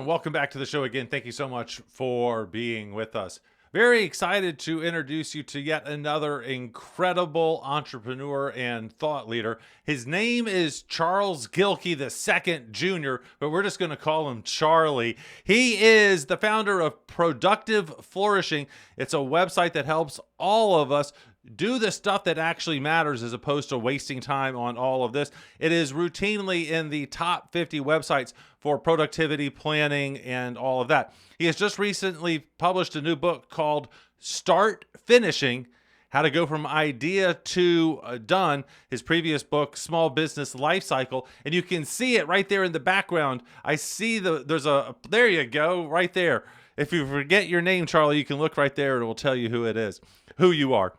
Welcome back to the show again. Thank you so much for being with us. Very excited to introduce you to yet another incredible entrepreneur and thought leader. His name is Charles Gilkey II Jr., but we're just going to call him Charlie. He is the founder of Productive Flourishing. It's a website that helps all of us do the stuff that actually matters as opposed to wasting time on all of this. It is routinely in the top 50 websites for productivity planning and all of that. He has just recently published a new book called Start Finishing: How to Go From Idea to Done. His previous book, Small Business Life Cycle, and you can see it right there in the background. I see there you go, right there. If you forget your name, Charlie, you can look right there and it will tell you who you are.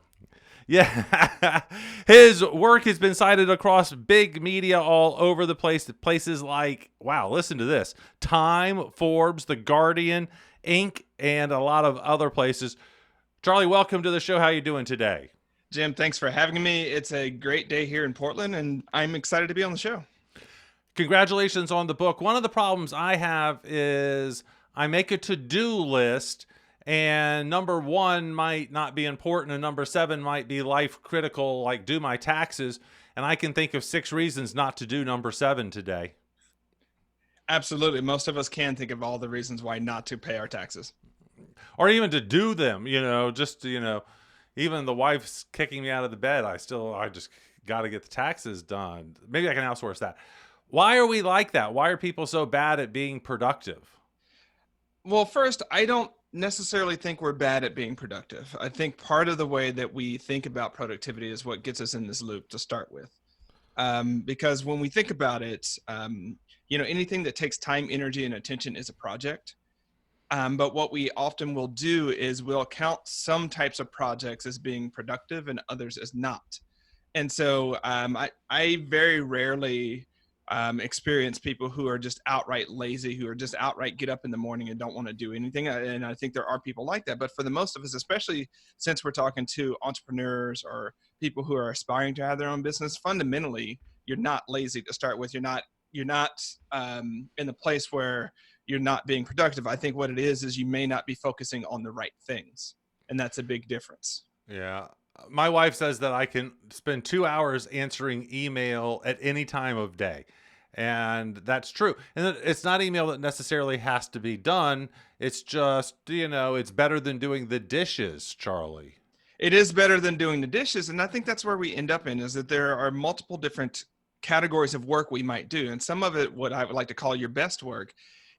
Yeah, his work has been cited across big media all over the place. Places like, wow, listen to this: Time, Forbes, The Guardian, Inc., and a lot of other places. Charlie, welcome to the show. How are you doing today? Jim, thanks for having me. It's a great day here in Portland, and I'm excited to be on the show. Congratulations on the book. One of the problems I have is I make a to-do list, and number one might not be important, and number seven might be life critical, like do my taxes. And I can think of 6 reasons not to do number 7 today. Absolutely. Most of us can think of all the reasons why not to pay our taxes. Or even to do them, even the wife's kicking me out of the bed. I just got to get the taxes done. Maybe I can outsource that. Why are we like that? Why are people so bad at being productive? Well, first, I don't necessarily think we're bad at being productive. I think part of the way that we think about productivity is what gets us in this loop to start with. Because when we think about it, anything that takes time, energy, and attention is a project. But what we often will do is we'll count some types of projects as being productive and others as not. And so I very rarely experience people who are just outright lazy, who are just outright get up in the morning and don't want to do anything. And I think there are people like that. But for the most of us, especially since we're talking to entrepreneurs or people who are aspiring to have their own business, fundamentally, you're not lazy to start with. You're not in the place where you're not being productive. I think what it is you may not be focusing on the right things. And that's a big difference. Yeah. My wife says that I can spend 2 hours answering email at any time of day. And that's true. And it's not email that necessarily has to be done. It's just, it's better than doing the dishes, Charlie. It is better than doing the dishes. And I think that's where we end up in, is that there are multiple different categories of work we might do. And some of it, what I would like to call your best work,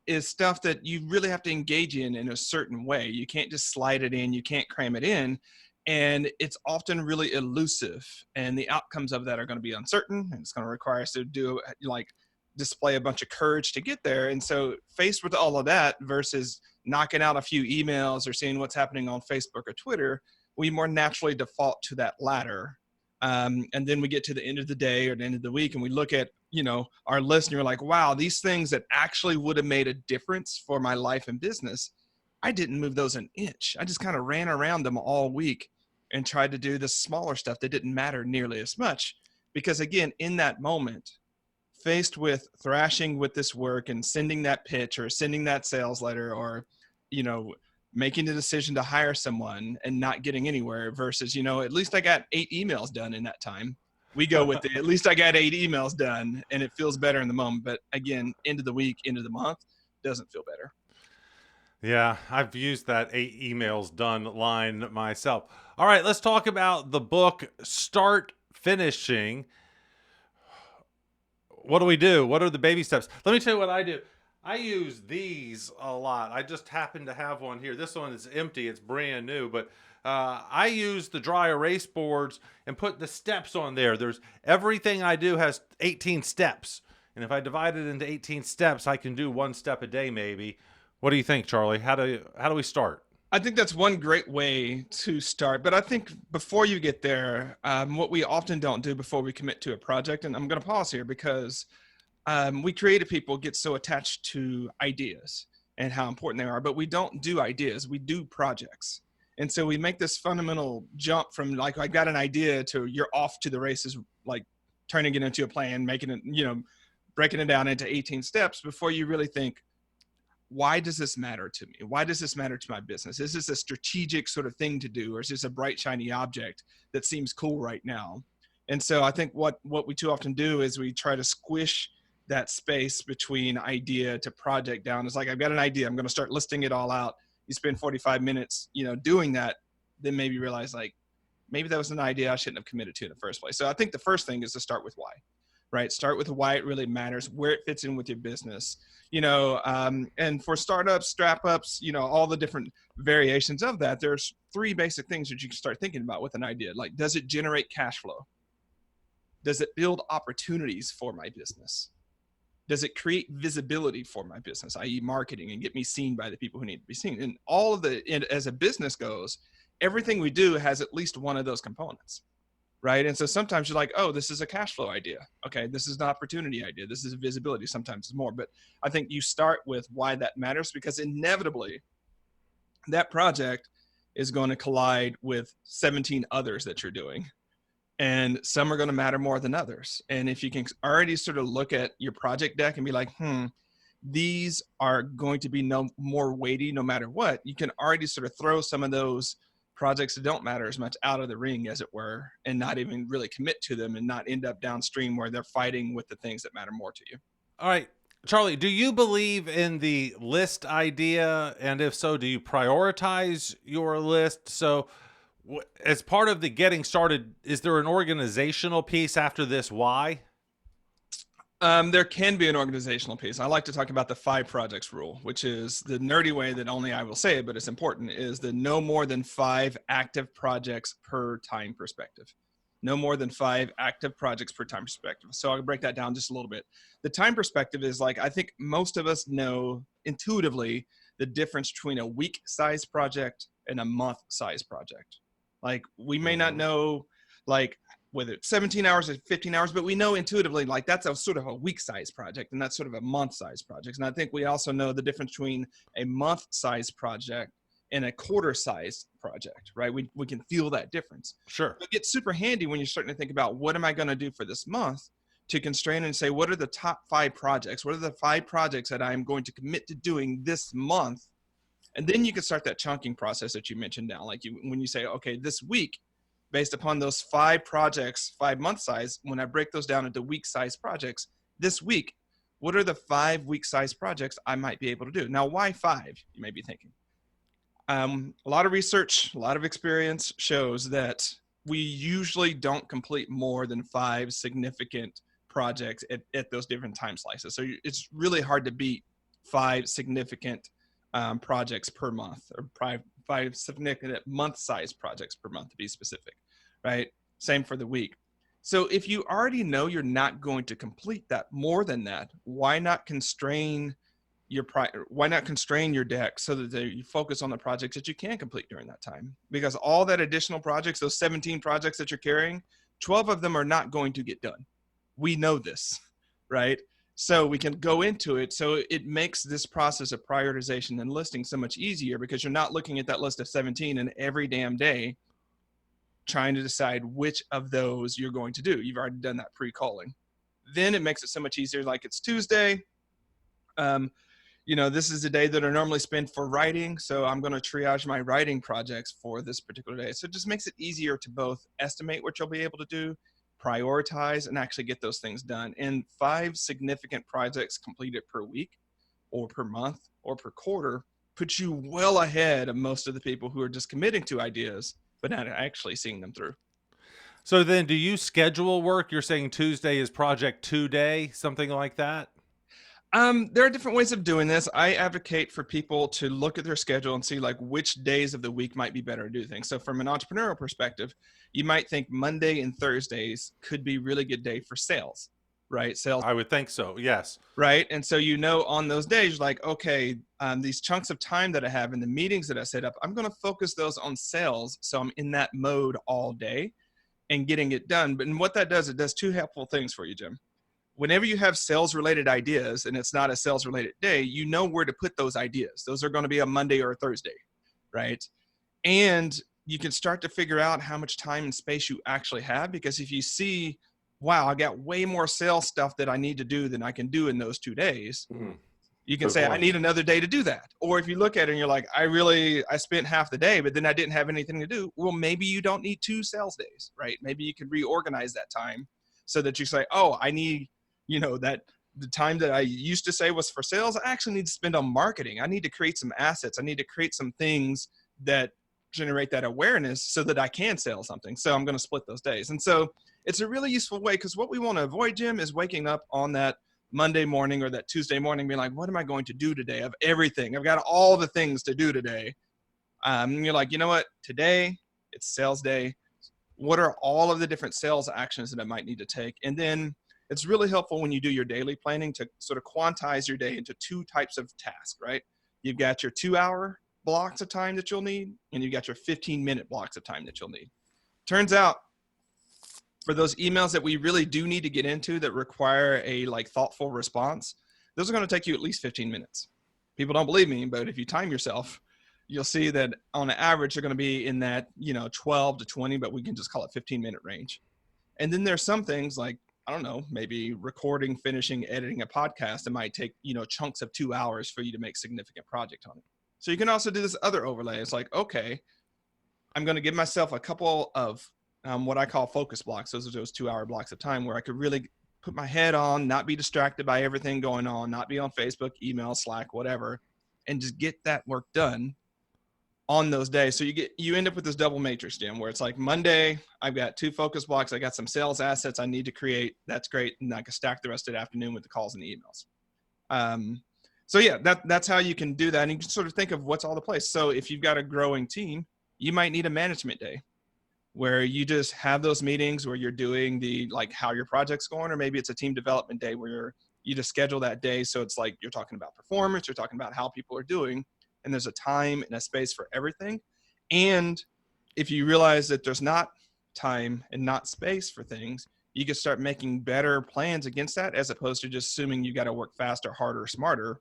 is stuff that you really have to engage in a certain way. You can't just slide it in. You can't cram it in. And it's often really elusive. And the outcomes of that are going to be uncertain. And it's going to require us to display a bunch of courage to get there. And so faced with all of that versus knocking out a few emails or seeing what's happening on Facebook or Twitter, we more naturally default to that latter. And then we get to the end of the day or the end of the week and we look at, our list and you're like, wow, these things that actually would have made a difference for my life and business, I didn't move those an inch. I just kind of ran around them all week and tried to do the smaller stuff that didn't matter nearly as much. Because again, in that moment, faced with thrashing with this work and sending that pitch or sending that sales letter or, making the decision to hire someone and not getting anywhere versus, at least I got 8 emails done in that time. We go with at least I got 8 emails done and it feels better in the moment. But again, end of the week, end of the month, doesn't feel better. Yeah, I've used that 8 emails done line myself. All right, let's talk about the book, Start Finishing. What do we do? What are the baby steps? Let me tell you what I do. I use these a lot. I just happen to have one here. This one is empty. It's brand new, but I use the dry erase boards and put the steps on there. Everything I do has 18 steps. And if I divide it into 18 steps, I can do 1 step a day maybe. What do you think, Charlie? How do we start? I think that's one great way to start. But I think before you get there, what we often don't do before we commit to a project, and I'm going to pause here because we creative people get so attached to ideas and how important they are, but we don't do ideas, we do projects. And so we make this fundamental jump from like, I got an idea to you're off to the races, like turning it into a plan, making it, breaking it down into 18 steps before you really think, why does this matter to me? Why does this matter to my business? Is this a strategic sort of thing to do, or is this a bright, shiny object that seems cool right now? And so I think what we too often do is we try to squish that space between idea to project down. It's like, I've got an idea, I'm going to start listing it all out. You spend 45 minutes, doing that, then maybe realize like, maybe that was an idea I shouldn't have committed to in the first place. So I think the first thing is to start with why, right? Start with why it really matters, where it fits in with your business, and for startups, strap ups, all the different variations of that, there's 3 basic things that you can start thinking about with an idea. Like, does it generate cash flow? Does it build opportunities for my business? Does it create visibility for my business, i.e. marketing, and get me seen by the people who need to be seen? And all of as a business goes, everything we do has at least one of those components, right? And so sometimes you're like, oh, this is a cash flow idea. Okay, this is an opportunity idea. This is a visibility. Sometimes it's more. But I think you start with why that matters, because inevitably that project is going to collide with 17 others that you're doing. And some are going to matter more than others. And if you can already sort of look at your project deck and be like, these are going to be no more weighty no matter what, you can already sort of throw some of those projects that don't matter as much out of the ring, as it were, and not even really commit to them and not end up downstream where they're fighting with the things that matter more to you. All right, Charlie, do you believe in the list idea? And if so, do you prioritize your list? So as part of the getting started, is there an organizational piece after this why? There can be an organizational piece. I like to talk about the 5 projects rule, which is the nerdy way that only I will say it, but it's important, is the no more than 5 active projects per time perspective. No more than 5 active projects per time perspective. So I'll break that down just a little bit. The time perspective is like, I think most of us know intuitively the difference between a week size project and a month size project. Like, we may not know like whether it's 17 hours or 15 hours, but we know intuitively like that's a sort of a week size project, and that's sort of a month size project. And I think we also know the difference between a month size project and a quarter size project, right? We can feel that difference. Sure. It gets super handy when you're starting to think about, what am I going to do for this month, to constrain and say, what are the top 5 projects? What are the 5 projects that I'm going to commit to doing this month? And then you can start that chunking process that you mentioned now. Like, when you say, okay, this week, based upon those 5 projects, 5 month size, when I break those down into week size projects, this week, what are the 5 week size projects I might be able to do? Now, why 5, you may be thinking? A lot of research, a lot of experience shows that we usually don't complete more than 5 significant projects at those different time slices. So it's really hard to beat 5 significant projects per month, or 5 significant month-sized projects per month, to be specific, right? Same for the week. So if you already know you're not going to complete that more than that, why not constrain your deck so that you focus on the projects that you can complete during that time? Because all that additional projects, those 17 projects that you're carrying, 12 of them are not going to get done. We know this, right? So we can go into it. So it makes this process of prioritization and listing so much easier, because you're not looking at that list of 17 and every damn day trying to decide which of those you're going to do. You've already done that pre-calling. Then it makes it so much easier. Like, it's Tuesday. This is the day that I normally spend for writing. So I'm going to triage my writing projects for this particular day. So it just makes it easier to both estimate what you'll be able to do, prioritize, and actually get those things done. And 5 significant projects completed per week or per month or per quarter puts you well ahead of most of the people who are just committing to ideas but not actually seeing them through. So then, do you schedule work? You're saying Tuesday is project 2 day, something like that? There are different ways of doing this. I advocate for people to look at their schedule and see like which days of the week might be better to do things. So from an entrepreneurial perspective, you might think Monday and Thursdays could be really good day for sales, right? Sales. I would think so. Yes. Right. And so, on those days, like, okay, these chunks of time that I have in the meetings that I set up, I'm going to focus those on sales. So I'm in that mode all day and getting it done. But what that does, it does 2 helpful things for you, Jim. Whenever you have sales related ideas and it's not a sales related day, you know where to put those ideas. Those are going to be a Monday or a Thursday, right? And you can start to figure out how much time and space you actually have, because if you see, wow, I got way more sales stuff that I need to do than I can do in those 2 days, You can Good say, I point. need another day to do that. Or if you look at it and you're like, I spent half the day, but then I didn't have anything to do. Well, maybe you don't need 2 sales days, right? Maybe you can reorganize that time so that you say, oh, I need, that the time that I used to say was for sales, I actually need to spend on marketing. I need to create some assets. I need to create some things that generate that awareness so that I can sell something. So I'm going to split those days. And so it's a really useful way, because what we want to avoid, Jim, is waking up on that Monday morning or that Tuesday morning being like, what am I going to do today? Of everything. I've got all the things to do today. And you're like, you know what? Today it's sales day. What are all of the different sales actions that I might need to take? And then it's really helpful when you do your daily planning to sort of quantize your day into 2 types of tasks, right? You've got your 2-hour blocks of time that you'll need, and you've got your 15-minute blocks of time that you'll need. Turns out, for those emails that we really do need to get into that require a thoughtful response, those are going to take you at least 15 minutes. People don't believe me, but if you time yourself, you'll see that on average, they're going to be in that, 12 to 20, but we can just call it 15-minute range. And then there's some things like, I don't know, maybe recording, finishing, editing a podcast that might take, chunks of 2 hours for you to make significant project on it. So you can also do this other overlay. It's like, okay, I'm going to give myself a couple of what I call focus blocks. Those are those 2-hour blocks of time where I could really put my head on, not be distracted by everything going on, not be on Facebook, email, Slack, whatever, and just get that work done on those days. So you end up with this double matrix, Jim, where it's like Monday, I've got 2 focus blocks. I got some sales assets I need to create. That's great. And I can stack the rest of the afternoon with the calls and the emails. So yeah, that's how you can do that. And you can sort of think of what's all the place. So if you've got a growing team, you might need a management day where you just have those meetings where you're doing the how your project's going, or maybe it's a team development day where you just schedule that day. So it's like you're talking about performance, you're talking about how people are doing, and there's a time and a space for everything. And if you realize that there's not time and not space for things, you can start making better plans against that, as opposed to just assuming you got to work faster, harder, smarter.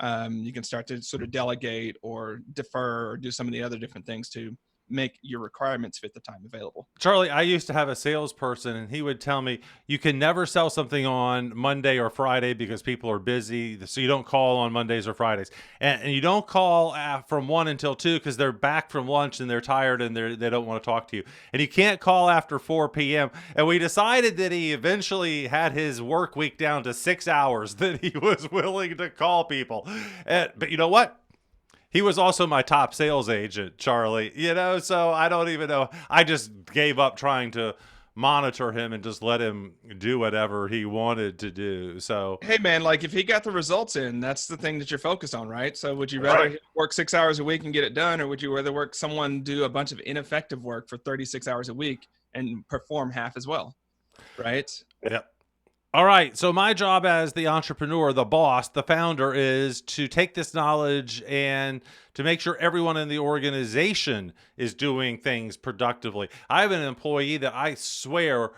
You can start to sort of delegate or defer or do some of the other different things to make your requirements fit the time available. Charlie, I used to have a salesperson, and he would tell me you can never sell something on Monday or Friday because people are busy. So you don't call on Mondays or Fridays, and you don't call from 1 until 2 because they're back from lunch and they're tired and they don't want to talk to you. And you can't call after 4 p.m. And we decided that he eventually had his work week down to 6 hours that he was willing to call people. But you know what? He was also my top sales agent, Charlie, so I don't even know. I just gave up trying to monitor him and just let him do whatever he wanted to do. So, hey man, if he got the results in, that's the thing that you're focused on, right? So would you rather work 6 hours a week and get it done, or would you rather work someone do a bunch of ineffective work for 36 hours a week and perform half as well, right? yeah. All right. So my job as the entrepreneur, the boss, the founder, is to take this knowledge and to make sure everyone in the organization is doing things productively. I have an employee that I swear,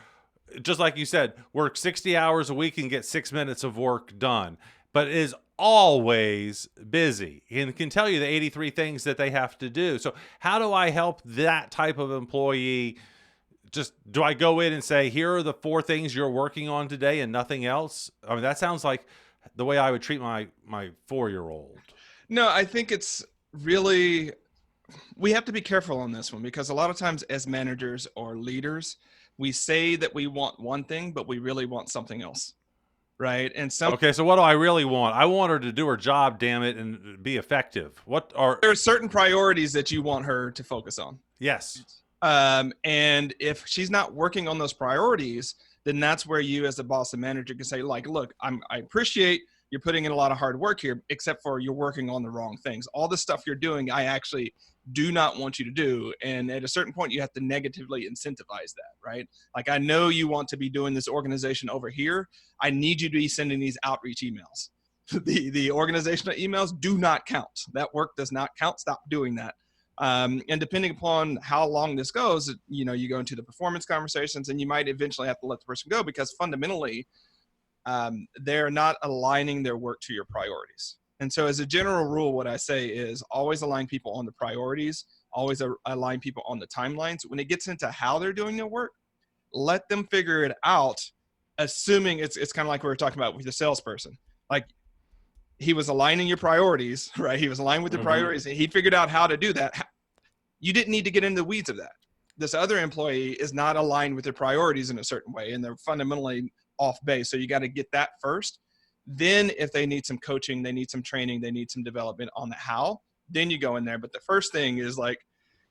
just like you said, works 60 hours a week and gets 6 minutes of work done, but is always busy and can tell you the 83 things that they have to do. So how do I help that type of employee? Just do I go in and say, here are the 4 things you're working on today and nothing else? I mean, that sounds like the way I would treat my 4-year-old. No, I think it's really, we have to be careful on this one, because a lot of times as managers or leaders, we say that we want one thing, but we really want something else, right? And Okay, so what do I really want? I want her to do her job, damn it, and be effective. there are certain priorities that you want her to focus on. Yes. And if she's not working on those priorities, then that's where you as the boss and manager can say, look, I appreciate you're putting in a lot of hard work here, except for you're working on the wrong things. All the stuff you're doing, I actually do not want you to do. And at a certain point, you have to negatively incentivize that, right? I know you want to be doing this organization over here. I need you to be sending these outreach emails. The organizational emails do not count. That work does not count. Stop doing that. And depending upon how long this goes, you go into the performance conversations, and you might eventually have to let the person go, because fundamentally, they're not aligning their work to your priorities. And so as a general rule, what I say is always align people on the priorities, always align people on the timelines. When it gets into how they're doing their work, let them figure it out, assuming it's kind of like we were talking about with the salesperson. he was aligning your priorities, right? He was aligned with your priorities. And he figured out how to do that. You didn't need to get into the weeds of that. This other employee is not aligned with their priorities in a certain way, and they're fundamentally off base. So you got to get that first. Then if they need some coaching, they need some training, they need some development on the how, then you go in there. But the first thing is like,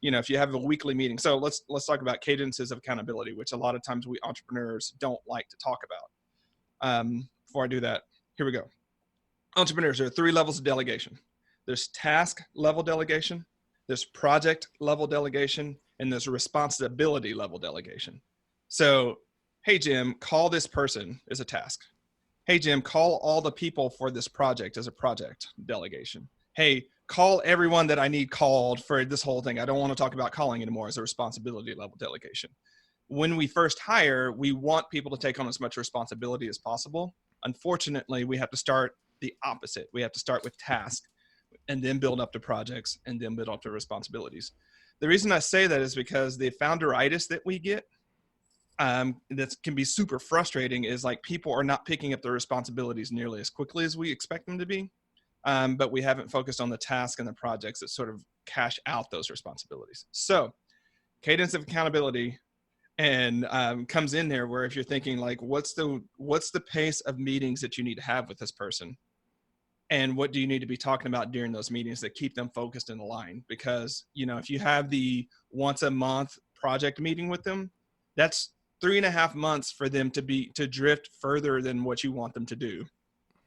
if you have a weekly meeting. So let's talk about cadences of accountability, which a lot of times we entrepreneurs don't like to talk about. Before I do that, here we go. Entrepreneurs, there are 3 levels of delegation. There's task level delegation, there's project level delegation, and there's responsibility level delegation. So, hey, Jim, call this person as a task. Hey, Jim, call all the people for this project as a project delegation. Hey, call everyone that I need called for this whole thing. I don't want to talk about calling anymore as a responsibility level delegation. When we first hire, we want people to take on as much responsibility as possible. Unfortunately, we have to start the opposite. We have to start with tasks and then build up to projects and then build up to responsibilities. The reason I say that is because the founderitis that we get that can be super frustrating is like people are not picking up their responsibilities nearly as quickly as we expect them to be. But we haven't focused on the task and the projects that sort of cash out those responsibilities. So cadence of accountability and comes in there where if you're thinking like, what's the pace of meetings that you need to have with this person? And what do you need to be talking about during those meetings that keep them focused and aligned? Because, if you have the once a month project meeting with them, that's 3.5 months for them to drift further than what you want them to do.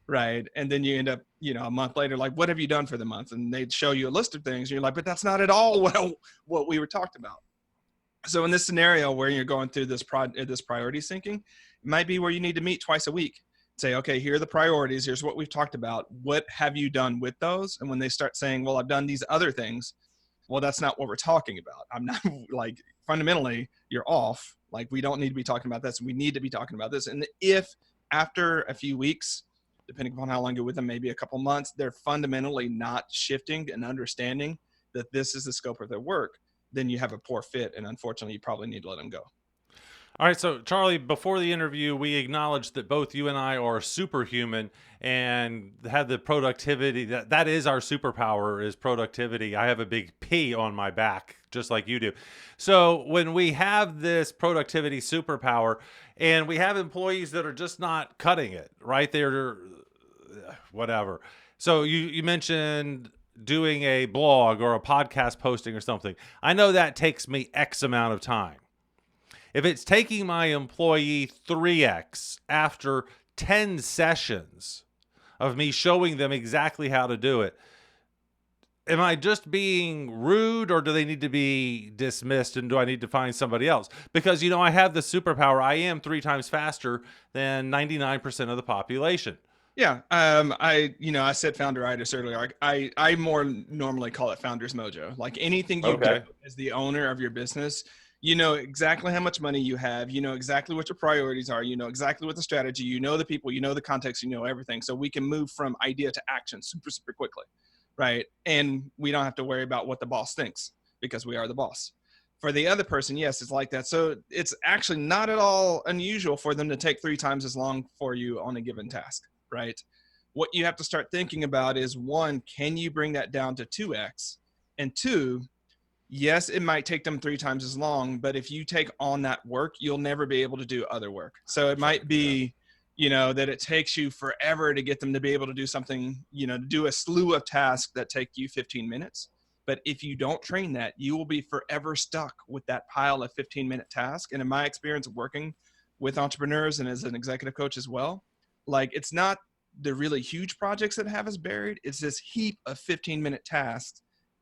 Right. And then you end up, a month later, like, what have you done for the month? And they'd show you a list of things. And you're like, but that's not at all what we were talked about. So in this scenario where you're going through this priority syncing, it might be where you need to meet twice a week. Say, okay, here are the priorities. Here's what we've talked about. What have you done with those? And when they start saying, well, I've done these other things. Well, that's not what we're talking about. I'm not like fundamentally you're off. Like we don't need to be talking about this. We need to be talking about this. And if after a few weeks, depending upon how long you're with them, maybe a couple months, they're fundamentally not shifting and understanding that this is the scope of their work, then you have a poor fit. And unfortunately, you probably need to let them go. All right, so Charlie, before the interview, we acknowledged that both you and I are superhuman and have the productivity that is our superpower is productivity. I have a big P on my back, just like you do. So when we have this productivity superpower and we have employees that are just not cutting it, right? They're whatever. So you mentioned doing a blog or a podcast posting or something. I know that takes me X amount of time. If it's taking my employee 3x after 10 sessions of me showing them exactly how to do it, am I just being rude or do they need to be dismissed and do I need to find somebody else? Because, I have the superpower. I am 3 times faster than 99% of the population. Yeah. I said founderitis earlier. I more normally call it founder's mojo. Like anything you do as the owner of your business, you know exactly how much money you have, you know exactly what your priorities are, you know exactly what the strategy, you know the people, you know the context, you know everything. So we can move from idea to action super, super quickly, right? And we don't have to worry about what the boss thinks because we are the boss. For the other person, yes, it's like that. So it's actually not at all unusual for them to take 3 times as long for you on a given task, right? What you have to start thinking about is 1, can you bring that down to 2x? And 2, yes, it might take them 3 times as long, but if you take on that work, you'll never be able to do other work. So it might be, that it takes you forever to get them to be able to do something, to do a slew of tasks that take you 15 minutes. But if you don't train that, you will be forever stuck with that pile of 15-minute tasks. And in my experience of working with entrepreneurs and as an executive coach as well, like it's not the really huge projects that have us buried. It's this heap of 15-minute tasks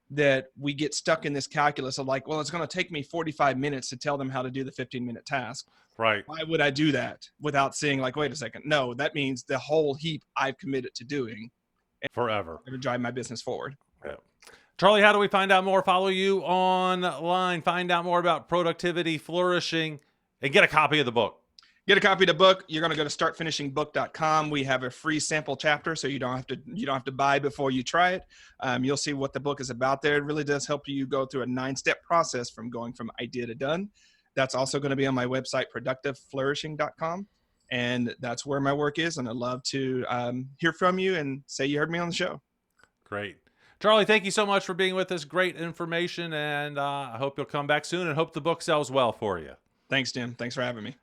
that we get stuck in this calculus of like, well, it's going to take me 45 minutes to tell them how to do the 15-minute task. Right. Why would I do that without saying like, wait a second? No, that means the whole heap I've committed to doing forever to drive my business forward. Yeah. Charlie, how do we find out more? Follow you online, find out more about productivity, flourishing, and get a copy of the book. Get a copy of the book. You're going to go to startfinishingbook.com. We have a free sample chapter, so you don't have to buy before you try it. You'll see what the book is about there. It really does help you go through a 9-step process from going from idea to done. That's also going to be on my website, productiveflourishing.com. And that's where my work is. And I'd love to hear from you and say you heard me on the show. Great. Charlie, thank you so much for being with us. Great information. And I hope you'll come back soon and hope the book sells well for you. Thanks, Tim. Thanks for having me.